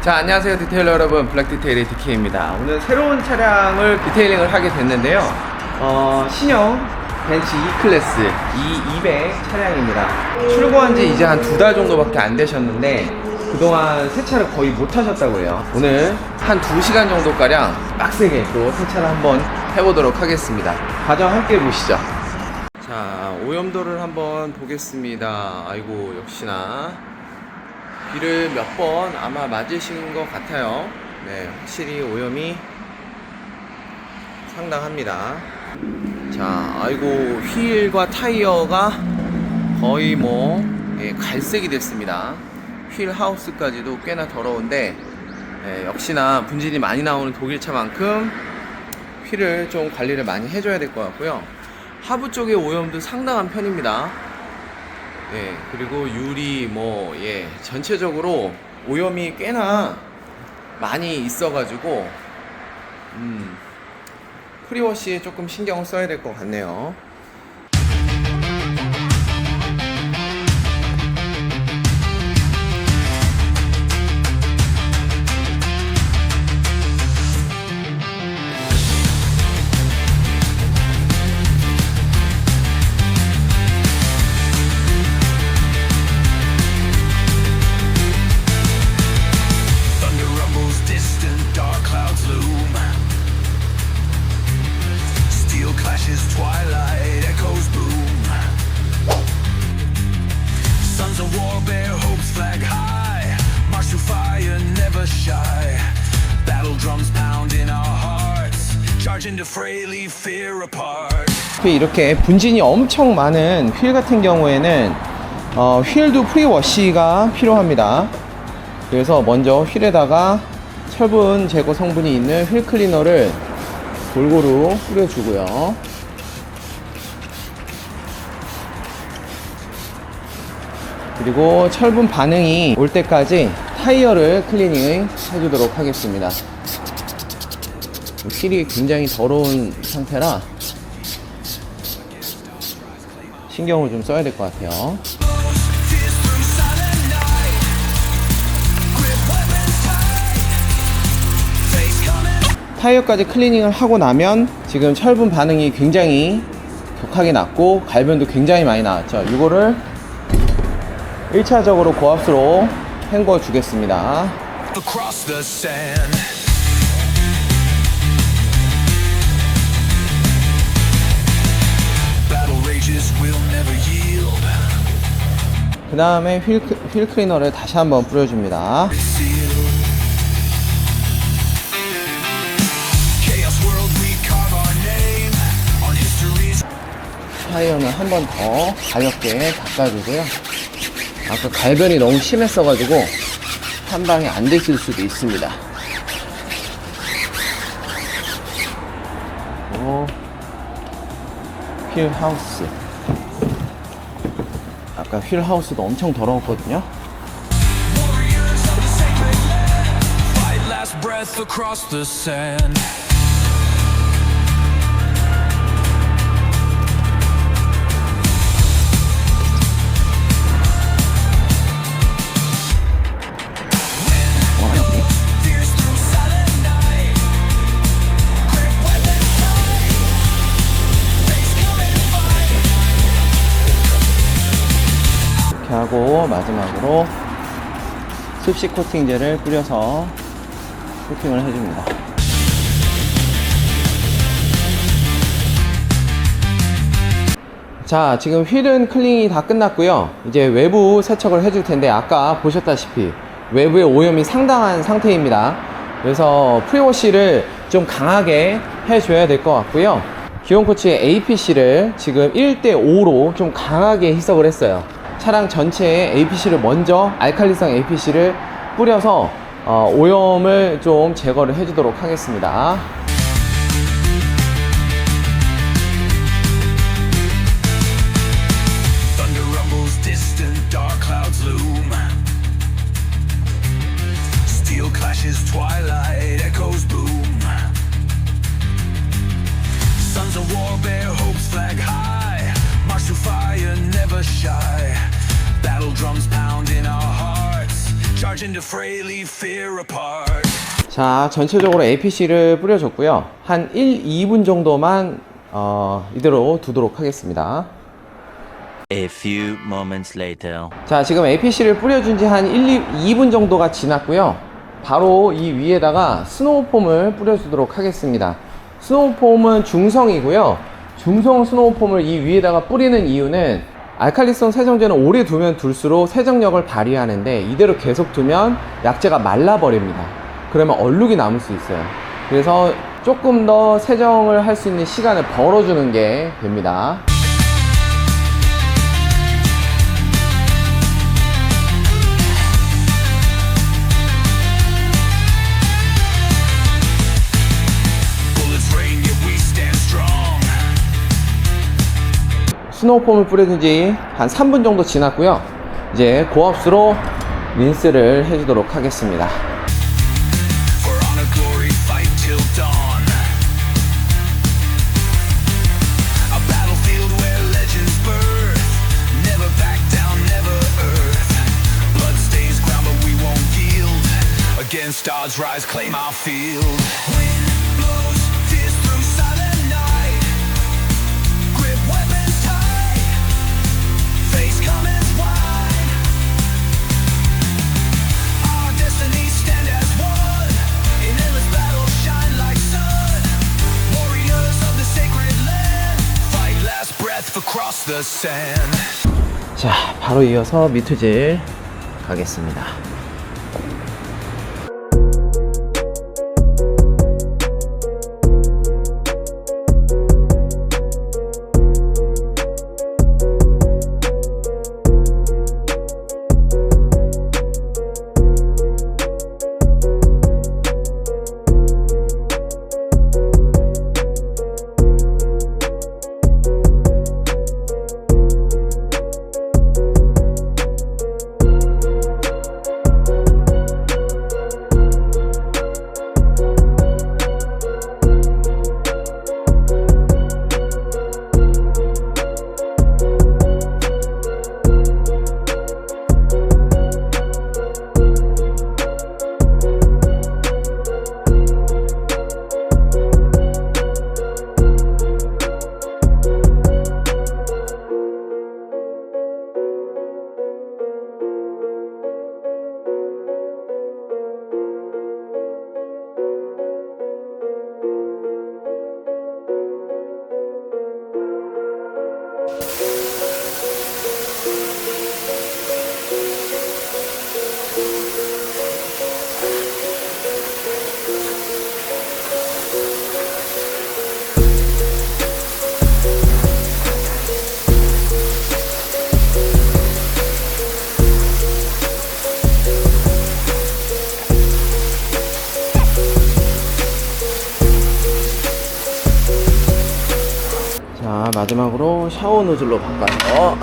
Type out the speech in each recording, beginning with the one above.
자, 안녕하세요 디테일러 여러분, 블랙디테일의 DK입니다. 오늘 새로운 차량을 디테일링을 하게 됐는데요. 신형 벤츠 E클래스 E200 차량입니다. 출고한 지 이제 한 2달 정도밖에 안 되셨는데 그동안 세차를 거의 못 하셨다고 해요. 오늘 한 2시간 정도가량 빡세게 또 세차를 한번 해보도록 하겠습니다. 과정 함께 보시죠. 자, 오염도를 한번 보겠습니다. 아이고, 역시나 비를 몇 번 아마 맞으신 것 같아요. 네, 확실히 오염이 상당합니다. 자, 아이고, 휠과 타이어가 거의 갈색이 됐습니다. 휠 하우스까지도 꽤나 더러운데, 역시나 분진이 많이 나오는 독일차만큼 휠을 좀 관리를 많이 해줘야 될 것 같고요. 하부 쪽의 오염도 상당한 편입니다. 그리고 유리 전체적으로 오염이 꽤나 많이 있어가지고 프리워시에 조금 신경을 써야 될 것 같네요. Twilight echoes boom. Sons of war bear hopes flag high. March through fire, never shy. Battle drums pound in our hearts. Charge into fray, leave fear apart. 이렇게 분진이 엄청 많은 휠 같은 경우에는 휠도 프리워시가 필요합니다. 그래서 먼저 휠에다가 철분 제거 성분이 있는 휠 클리너를 골고루 뿌려주고요. 그리고 철분 반응이 올 때까지 타이어를 클리닝 해주도록 하겠습니다. 휠이 굉장히 더러운 상태라 신경을 좀 써야 될 것 같아요. 타이어까지 클리닝을 하고 나면 지금 철분 반응이 굉장히 격하게 났고 갈변도 굉장히 많이 나왔죠. 이거를 1차적으로 고압수로 헹궈 주겠습니다. 그 다음에 휠 클리너를 다시 한번 뿌려줍니다. 타이어는 한 번 더 가볍게 닦아주고요. 아까 갈변이 너무 심했어가지고 한 방에 안 됐을 수도 있습니다. 휠 하우스. 아까 휠 하우스도 엄청 더러웠거든요. 하고 마지막으로 습식 코팅제를 뿌려서 코팅을 해줍니다. 자, 지금 휠은 클리닝이 다 끝났고요. 이제 외부 세척을 해줄 텐데 아까 보셨다시피 외부에 오염이 상당한 상태입니다. 그래서 프리워시를 좀 강하게 해줘야 될 것 같고요. 기온코치의 APC를 지금 1:5로 좀 강하게 희석을 했어요. 차량 전체에 APC를 먼저 알칼리성 APC를 뿌려서 오염을 좀 제거를 해주도록 하겠습니다. Twilight echoes boom. Sons of war bear hopes flag high. March through fire, never shy. Battle drums pound in our hearts. Charge charging to frailly fear apart. 자, 전체적으로 APC를 뿌려줬고요. 한 1, 2분 정도만 이대로 두도록 하겠습니다. A few moments later. 자, 지금 APC를 뿌려준 지 한 2분 정도가 지났고요. 바로 이 위에다가 스노우폼을 뿌려주도록 하겠습니다. 스노우폼은 중성이고요. 중성 스노우폼을 이 위에다가 뿌리는 이유는 알칼리성 세정제는 오래 두면 둘수록 세정력을 발휘하는데 이대로 계속 두면 약재가 말라버립니다. 그러면 얼룩이 남을 수 있어요. 그래서 조금 더 세정을 할 수 있는 시간을 벌어주는 게 됩니다. 스노우폼을 뿌려준 지 한 3분 정도 지났고요. 이제 고압수로 린스를 해주도록 하겠습니다. We're on a glory fight till dawn. A battlefield where legends birth. Never back down, never earth. Blood stains ground, but we won't yield. Against odds, rise, claim our field. Wind blows, tears through silent night. Grip weapons tight. Face comments wide. Our destinies stand as one. In endless battle, shine like sun. Warriors of the sacred land. Fight last breath across the sand. 자, 바로 이어서 미투질 가겠습니다. 자, 마지막으로 샤워 노즐로 바꿔서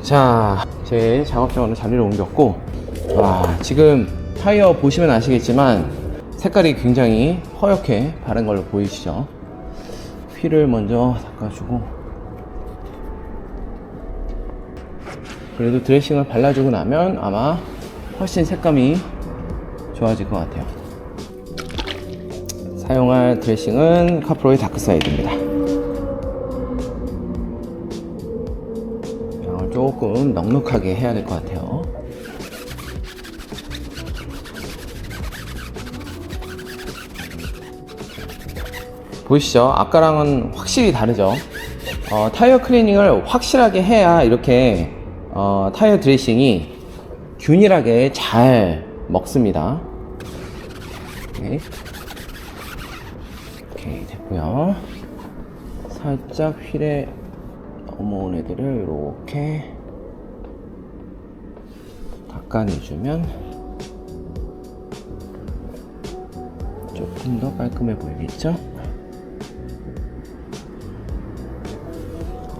자, 제 작업장으로 자리를 옮겼고, 지금 타이어 보시면 아시겠지만 색깔이 굉장히 허옇게 바른 걸로 보이시죠? 휠을 먼저 닦아주고, 그래도 드레싱을 발라주고 나면 아마 훨씬 색감이 좋아질 것 같아요. 사용할 드레싱은 카프로의 다크사이드입니다. 양을 조금 넉넉하게 해야 될 것 같아요. 보이시죠? 아까랑은 확실히 다르죠? 타이어 클리닝을 확실하게 해야 이렇게 타이어 드레싱이 균일하게 잘 먹습니다. 오케이, 됐고요. 살짝 휠에 넘어온 애들을 이렇게 닦아내주면 조금 더 깔끔해 보이겠죠?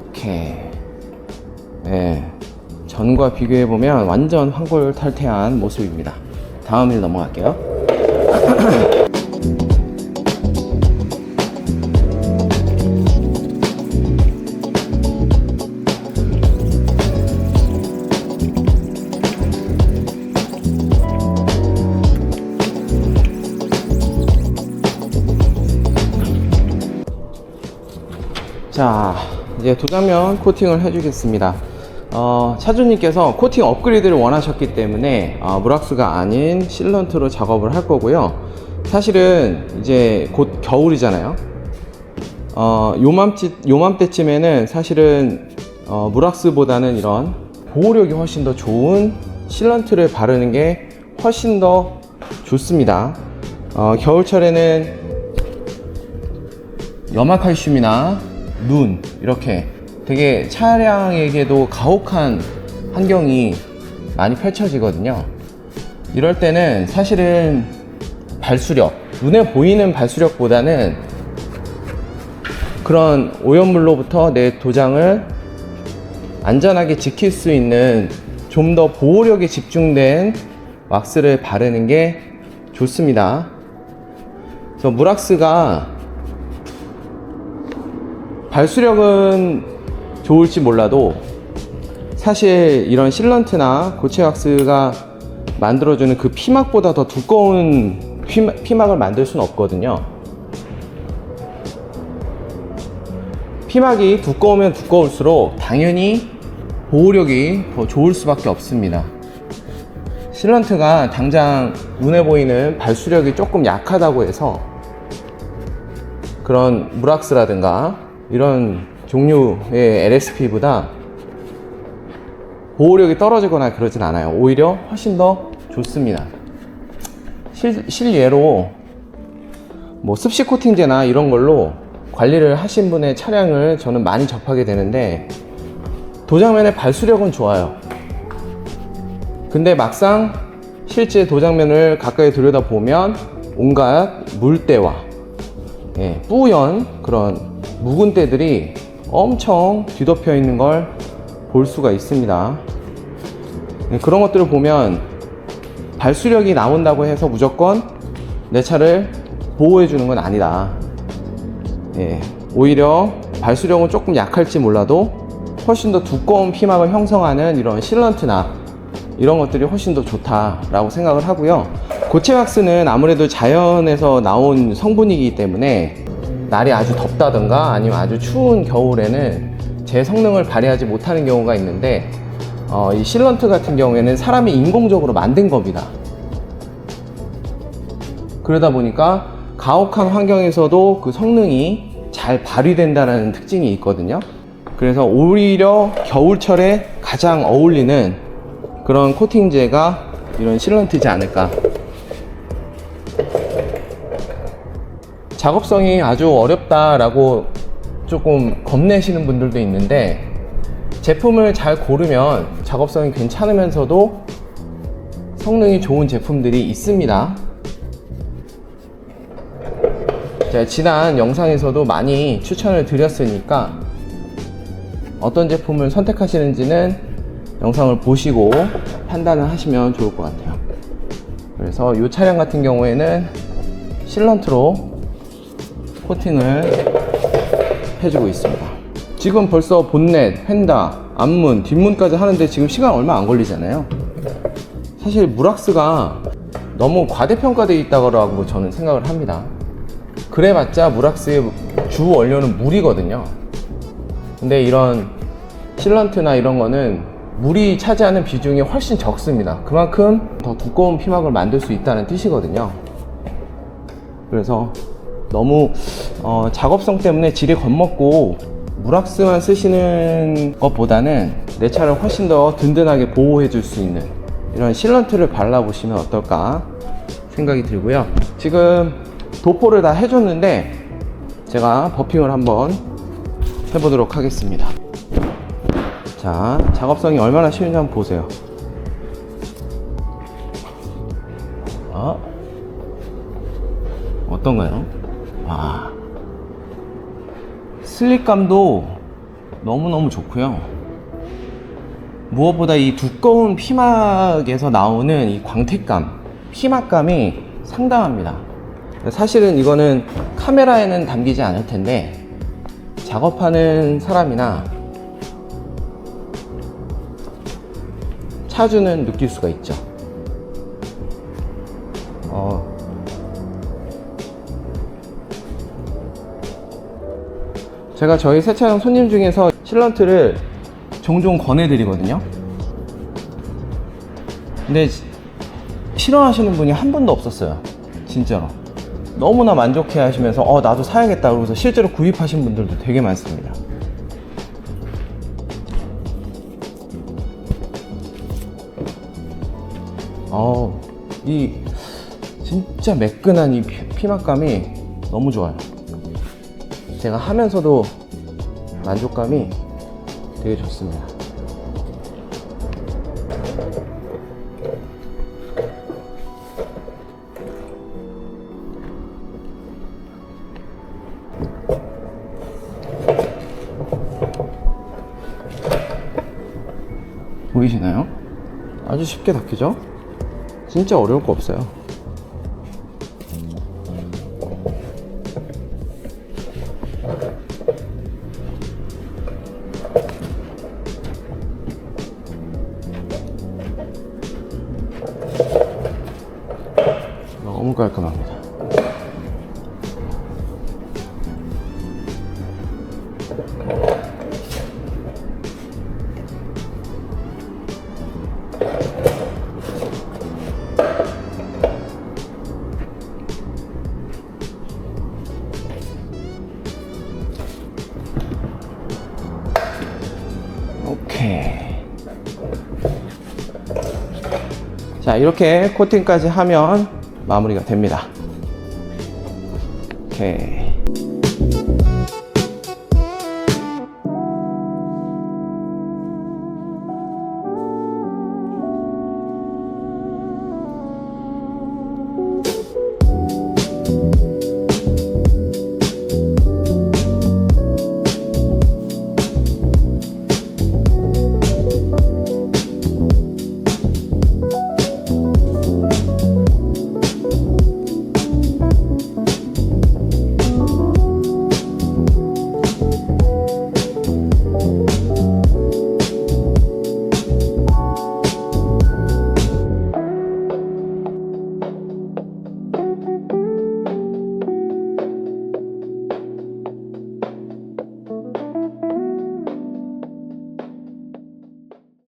오케이. 네, 전과 비교해보면 완전 환골탈태한 모습입니다. 다음 일 넘어갈게요. 자, 이제 도장면 코팅을 해주겠습니다. 차주님께서 코팅 업그레이드를 원하셨기 때문에 무락스가 아닌 실런트로 작업을 할 거고요. 사실은 이제 곧 겨울이잖아요. 요맘때쯤에는 사실은 무락스보다는 이런 보호력이 훨씬 더 좋은 실런트를 바르는 게 훨씬 더 좋습니다. 겨울철에는 염화칼슘이나 눈, 이렇게 되게 차량에게도 가혹한 환경이 많이 펼쳐지거든요. 이럴 때는 사실은 발수력, 눈에 보이는 발수력보다는 그런 오염물로부터 내 도장을 안전하게 지킬 수 있는 좀 더 보호력에 집중된 왁스를 바르는 게 좋습니다. 그래서 무락스가 발수력은 좋을지 몰라도 사실 이런 실런트나 고체 왁스가 만들어주는 그 피막보다 더 두꺼운 피막을 만들 수는 없거든요. 피막이 두꺼우면 두꺼울수록 당연히 보호력이 더 좋을 수밖에 없습니다. 실런트가 당장 눈에 보이는 발수력이 조금 약하다고 해서 그런 무락스라든가 이런 종류의 LSP보다 보호력이 떨어지거나 그러진 않아요. 오히려 훨씬 더 좋습니다. 실예로 뭐 습식 코팅제나 이런 걸로 관리를 하신 분의 차량을 저는 많이 접하게 되는데 도장면의 발수력은 좋아요. 근데 막상 실제 도장면을 가까이 들여다보면 온갖 물때와 뿌연 그런 묵은 때들이 엄청 뒤덮여 있는 걸 볼 수가 있습니다. 그런 것들을 보면 발수력이 나온다고 해서 무조건 내 차를 보호해 주는 건 아니다. 오히려 발수력은 조금 약할지 몰라도 훨씬 더 두꺼운 피막을 형성하는 이런 실런트나 이런 것들이 훨씬 더 좋다라고 생각을 하고요. 고체 왁스는 아무래도 자연에서 나온 성분이기 때문에 날이 아주 덥다던가 아니면 아주 추운 겨울에는 제 성능을 발휘하지 못하는 경우가 있는데 이 실런트 같은 경우에는 사람이 인공적으로 만든 겁니다. 그러다 보니까 가혹한 환경에서도 그 성능이 잘 발휘된다는 특징이 있거든요. 그래서 오히려 겨울철에 가장 어울리는 그런 코팅제가 이런 실런트지 않을까. 작업성이 아주 어렵다라고 조금 겁내시는 분들도 있는데 제품을 잘 고르면 작업성이 괜찮으면서도 성능이 좋은 제품들이 있습니다. 제가 지난 영상에서도 많이 추천을 드렸으니까 어떤 제품을 선택하시는지는 영상을 보시고 판단을 하시면 좋을 것 같아요. 그래서 이 차량 같은 경우에는 실런트로 코팅을 해주고 있습니다. 지금 벌써 본넷, 휀다, 앞문, 뒷문까지 하는데 지금 시간 얼마 안 걸리잖아요. 사실 무락스가 너무 과대평가되어 있다고 저는 생각을 합니다. 그래봤자 무락스의 주 원료는 물이거든요. 근데 이런 실런트나 이런 거는 물이 차지하는 비중이 훨씬 적습니다. 그만큼 더 두꺼운 피막을 만들 수 있다는 뜻이거든요. 그래서 너무 작업성 때문에 질이 겁먹고 무락스만 쓰시는 것보다는 내 차를 훨씬 더 든든하게 보호해 줄 수 있는 이런 실런트를 발라보시면 어떨까 생각이 들고요. 지금 도포를 다 해줬는데 제가 버핑을 한번 해보도록 하겠습니다. 자, 작업성이 얼마나 쉬운지 한번 보세요. 어떤가요? 와, 슬립감도 너무너무 좋고요. 무엇보다 이 두꺼운 피막에서 나오는 이 광택감, 피막감이 상당합니다. 사실은 이거는 카메라에는 담기지 않을 텐데 작업하는 사람이나 차주는 느낄 수가 있죠. 제가 저희 세차장 손님 중에서 실런트를 종종 권해드리거든요. 근데 싫어하시는 분이 한 분도 없었어요. 진짜로. 너무나 만족해 하시면서 나도 사야겠다 그러면서 실제로 구입하신 분들도 되게 많습니다. 이 진짜 매끈한 이 피막감이 너무 좋아요. 제가 하면서도 만족감이 되게 좋습니다. 보이시나요? 아주 쉽게 닦이죠? 진짜 어려울 거 없어요. 너무 깔끔합니다. 오케이. 자, 이렇게 코팅까지 하면 마무리가 됩니다. 오케이.